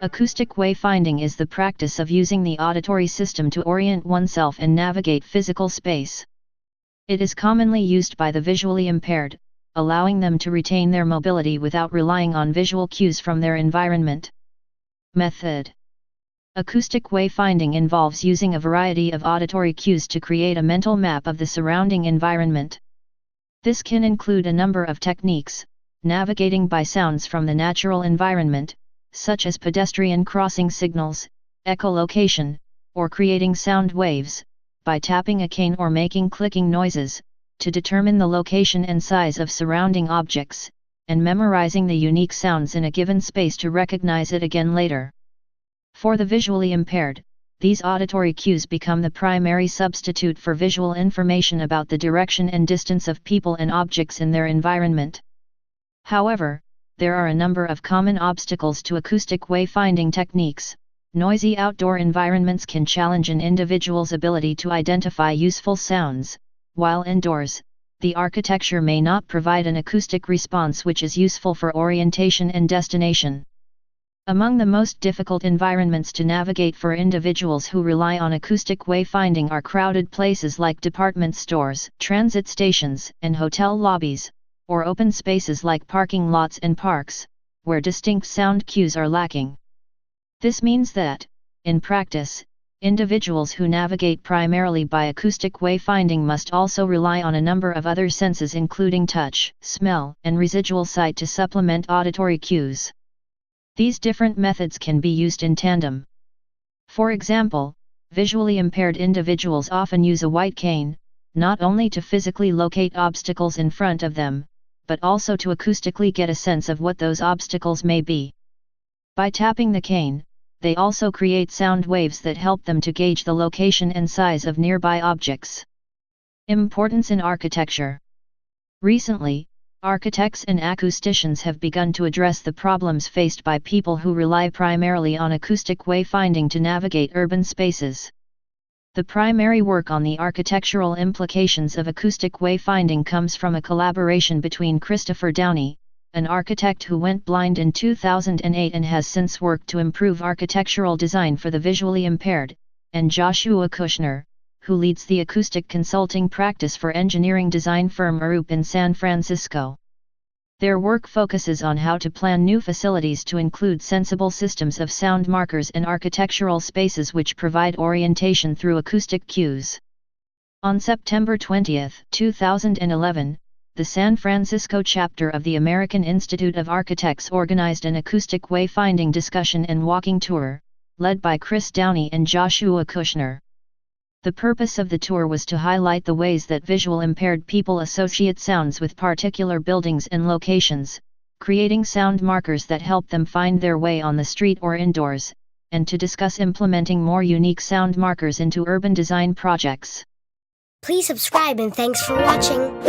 Acoustic wayfinding is the practice of using the auditory system to orient oneself and navigate physical space. It is commonly used by the visually impaired, allowing them to retain their mobility without relying on visual cues from their environment. Method: acoustic wayfinding involves using a variety of auditory cues to create a mental map of the surrounding environment. This can include a number of techniques: navigating by sounds from the natural environment, such as pedestrian crossing signals, echolocation, or creating sound waves, by tapping a cane or making clicking noises, to determine the location and size of surrounding objects, and memorizing the unique sounds in a given space to recognize it again later. For the visually impaired, these auditory cues become the primary substitute for visual information about the direction and distance of people and objects in their environment. However, there are a number of common obstacles to acoustic wayfinding techniques. Noisy outdoor environments can challenge an individual's ability to identify useful sounds, while indoors, the architecture may not provide an acoustic response which is useful for orientation and destination. Among the most difficult environments to navigate for individuals who rely on acoustic wayfinding are crowded places like department stores, transit stations, and hotel lobbies, or open spaces like parking lots and parks, where distinct sound cues are lacking. This means that, in practice, individuals who navigate primarily by acoustic wayfinding must also rely on a number of other senses including touch, smell, and residual sight to supplement auditory cues. These different methods can be used in tandem. For example, visually impaired individuals often use a white cane, not only to physically locate obstacles in front of them, but also to acoustically get a sense of what those obstacles may be. By tapping the cane, they also create sound waves that help them to gauge the location and size of nearby objects. Importance in architecture. Recently, architects and acousticians have begun to address the problems faced by people who rely primarily on acoustic wayfinding to navigate urban spaces. The primary work on the architectural implications of acoustic wayfinding comes from a collaboration between Christopher Downey, an architect who went blind in 2008 and has since worked to improve architectural design for the visually impaired, and Joshua Kushner, who leads the acoustic consulting practice for engineering design firm Arup in San Francisco. Their work focuses on how to plan new facilities to include sensible systems of sound markers and architectural spaces which provide orientation through acoustic cues. On September 20, 2011, the San Francisco chapter of the American Institute of Architects organized an acoustic wayfinding discussion and walking tour, led by Chris Downey and Joshua Kushner. The purpose of the tour was to highlight the ways that visual impaired people associate sounds with particular buildings and locations, creating sound markers that help them find their way on the street or indoors, and to discuss implementing more unique sound markers into urban design projects. Please subscribe and thanks for watching.